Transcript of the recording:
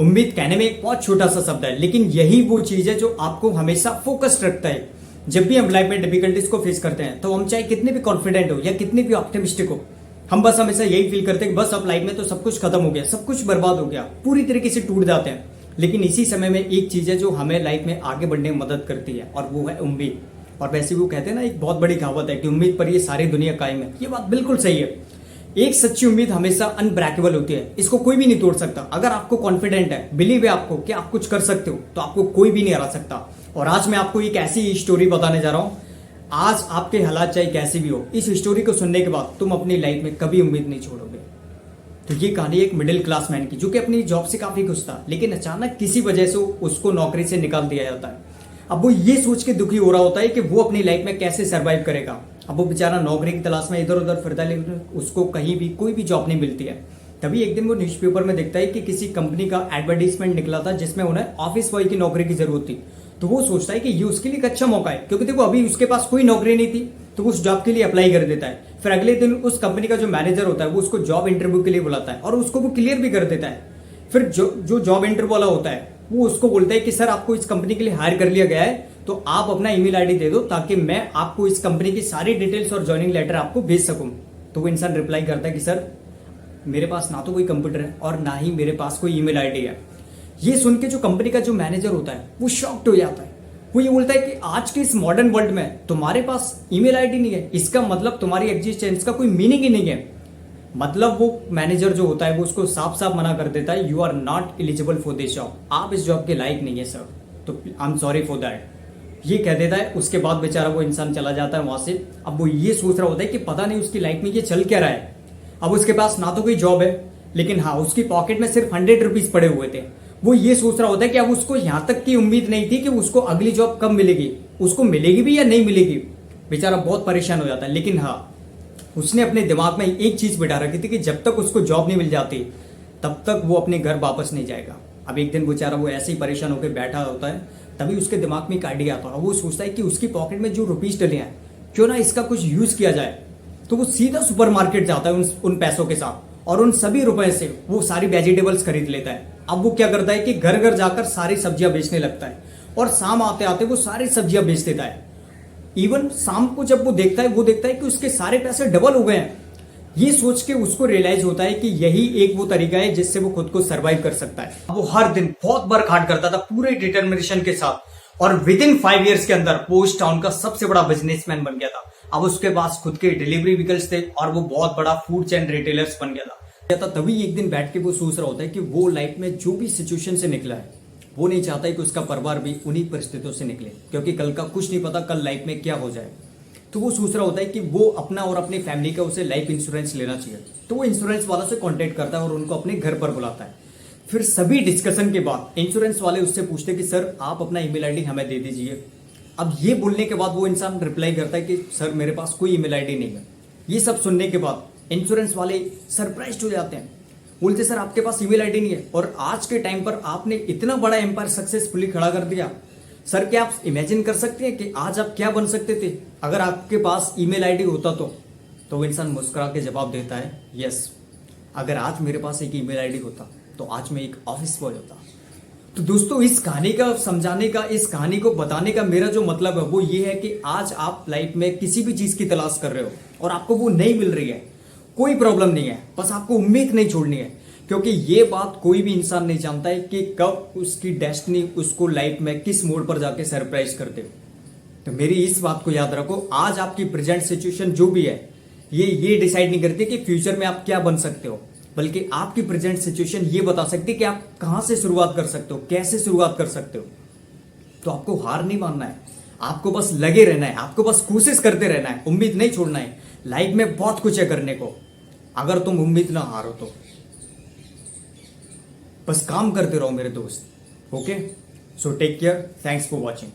उम्मीद कहने में एक बहुत छोटा सा शब्द है, लेकिन यही वो चीज है जो आपको हमेशा फोकस्ड रखता है। जब भी हम लाइफ में डिफिकल्टीज को फेस करते हैं तो हम चाहे कितने भी कॉन्फिडेंट हो या कितने भी ऑप्टिमिस्टिक हो, हम बस हमेशा यही फील करते हैं कि बस अब लाइफ में तो सब कुछ खत्म हो गया, सब कुछ बर्बाद हो गया, पूरी तरीके से टूट जाते हैं। लेकिन इसी समय में एक चीज है जो हमें लाइफ में आगे बढ़ने में मदद करती है, और वो है उम्मीद। और वैसे वो कहते हैं ना, एक बहुत बड़ी कहावत है कि उम्मीद पर ये सारी दुनिया कायम है। ये बात बिल्कुल सही है। एक सच्ची उम्मीद हमेशा अनब्रेकेबल होती है, इसको कोई भी नहीं तोड़ सकता। अगर आपको कॉन्फिडेंट है, बिलीव है आपको कि आप कुछ कर सकते हो, तो आपको कोई भी नहीं हरा सकता। और आज मैं आपको एक ऐसी स्टोरी बताने जा रहा हूं। आज आपके हालात चाहे कैसे भी हो, इस स्टोरी को सुनने के बाद तुम अपनी लाइफ में कभी उम्मीद नहीं छोड़ोगे। तो ये कहानी एक मिडिल क्लास मैन की, जो कि अपनी जॉब से काफी खुश था, लेकिन अचानक किसी वजह से उसको नौकरी से निकाल दिया जाता है। अब वो ये सोच के दुखी हो रहा होता है कि वो अपनी लाइफ में कैसे सर्वाइव करेगा। अब वो बेचारा नौकरी की तलाश में इधर उधर फिरता है, लेकिन उसको कहीं भी कोई भी जॉब नहीं मिलती है। तभी एक दिन वो न्यूज़पेपर में देखता है कि किसी कंपनी का एडवर्टाइजमेंट निकला था, जिसमें उन्हें ऑफिस बॉय की नौकरी की जरूरत थी। तो वो सोचता है कि ये उसके लिए एक अच्छा मौका है, क्योंकि देखो अभी उसके पास कोई नौकरी नहीं थी, तो वो उस जॉब के लिए अप्लाई कर देता है। फिर अगले दिन उस कंपनी का जो मैनेजर होता है वो उसको जॉब इंटरव्यू के लिए बुलाता है, और उसको वो क्लियर भी कर देता है। फिर जो जॉब इंटरव्यू वाला होता है वो उसको बोलता है कि सर, आपको इस कंपनी के लिए हायर कर लिया गया है, तो आप अपना ईमेल आईडी दे दो ताकि मैं आपको इस कंपनी की सारी डिटेल्स और ज्वाइनिंग लेटर आपको भेज सकूं। तो वो इंसान रिप्लाई करता है कि सर, मेरे पास ना तो कोई कंप्यूटर है और ना ही मेरे पास कोई ईमेल आईडी है। ये सुन के जो कंपनी का जो मैनेजर होता है वो शॉक्ड हो जाता है। वो ये बोलता है कि आज के इस मॉडर्न वर्ल्ड में तुम्हारे पास ईमेल आईडी नहीं है, इसका मतलब तुम्हारी एग्जिस्टेंस का कोई मीनिंग ही नहीं है। मतलब वो मैनेजर जो होता है वो उसको साफ साफ मना कर देता है, you are not eligible for this job, आप इस जॉब के लायक नहीं है सर, तो I am sorry for that, ये कह देता है। उसके बाद बेचारा वो इंसान चला जाता है वहां से। अब वो ये सोच रहा होता है कि पता नहीं उसकी लाइफ में ये चल क्या रहा है। अब उसके पास ना तो कोई जॉब है, लेकिन हाँ, उसकी पॉकेट में सिर्फ 100 रुपीज पड़े हुए थे। वो ये सोच रहा होता है कि अब उसको यहां तक की उम्मीद नहीं थी कि उसको अगली जॉब कब मिलेगी, उसको मिलेगी भी या नहीं मिलेगी। बेचारा बहुत परेशान हो जाता है। लेकिन हाँ, उसने अपने दिमाग में एक चीज बिठा रखी थी कि जब तक उसको जॉब नहीं मिल जाती तब तक वो अपने घर वापस नहीं जाएगा। अब एक दिन बेचारा वो ऐसे ही परेशान होकर बैठा होता है, तभी उसके दिमाग में एक आइडिया आता है। वो सोचता है कि उसकी पॉकेट में जो रुपीज डले हैं, क्यों ना इसका कुछ यूज किया जाए। तो वो सीधा सुपरमार्केट जाता है उन पैसों के साथ, और उन सभी रुपए से वो सारी वेजिटेबल्स खरीद लेता है। अब वो क्या करता है कि घर घर जाकर सारी सब्जियां बेचने लगता है, और शाम आते आते वो सारी सब्जियां बेच देता है। इवन शाम को जब वो देखता है कि उसके सारे पैसे डबल हो गए हैं। ये सोच के उसको रियलाइज होता है कि यही एक वो तरीका है जिससे वो खुद को सरवाइव कर सकता है। वो हर दिन बहुत बर्खाट करता था पूरे डिटर्मिनेशन के साथ, और विद इन 5 years के अंदर पोस्ट टाउन का सबसे बड़ा बिजनेसमैन बन गया था। अब उसके पास खुद के डिलीवरी व्हीकल्स थे, और वो बहुत बड़ा फूड चेन रिटेलर्स बन गया था। तभी एक दिन बैठ के वो सोच रहा होता है कि वो लाइफ में जो भी सिचुएशन से निकला है, वो नहीं चाहता है कि उसका परिवार भी उन्हीं परिस्थितियों से निकले, क्योंकि कल का कुछ नहीं पता कल लाइफ में क्या हो जाए। तो वो सोच रहा होता है कि वो अपना और अपनी फैमिली का उसे लाइफ इंश्योरेंस लेना चाहिए। तो वो इंश्योरेंस वालों से कांटेक्ट करता है और उनको अपने घर पर बुलाता है। फिर सभी डिस्कशन के बाद इंश्योरेंस वाले उससे पूछते कि सर, आप अपना ईमेल आईडी हमें दे दीजिए। अब ये बोलने के बाद वो इंसान रिप्लाई करता है कि सर, मेरे पास कोई ईमेल आईडी नहीं है। ये सब सुनने के बाद इंश्योरेंस वाले सरप्राइज हो जाते हैं, बोलते सर, आपके पास ईमेल आईडी नहीं है, और आज के टाइम पर आपने इतना बड़ा एम्पायर सक्सेसफुली खड़ा कर दिया। सर, क्या आप इमेजिन कर सकते हैं कि आज आप क्या बन सकते थे अगर आपके पास ईमेल आईडी होता तो वो इंसान मुस्कुरा के जवाब देता है, यस, अगर आज मेरे पास एक ईमेल आईडी होता तो आज मैं एक ऑफिस बॉय होता। तो दोस्तों, इस कहानी का समझाने का, इस कहानी को बताने का मेरा जो मतलब है वो ये है कि आज आप लाइफ में किसी भी चीज की तलाश कर रहे हो और आपको वो नहीं मिल रही है, कोई प्रॉब्लम नहीं है, बस आपको उम्मीद नहीं छोड़नी है। क्योंकि ये बात कोई भी इंसान नहीं जानता है कि कब उसकी डेस्टिनी उसको लाइफ में किस मोड़ पर जाके सरप्राइज कर दे। तो मेरी इस बात को याद रखो, आज आपकी प्रेजेंट सिचुएशन जो भी है, ये डिसाइड नहीं करती कि फ्यूचर में आप क्या बन सकते हो, बल्कि आपकी प्रेजेंट सिचुएशन ये बता सकती है कि आप कहां से शुरुआत कर सकते हो, कैसे शुरुआत कर सकते हो। तो आपको हार नहीं मानना है, आपको बस लगे रहना है, आपको बस कोशिश करते रहना है, उम्मीद नहीं छोड़ना है। लाइफ में बहुत कुछ है करने को, अगर तुम उम्मीद ना हारो तो बस काम करते रहो मेरे दोस्त। Okay, so take care, thanks for watching.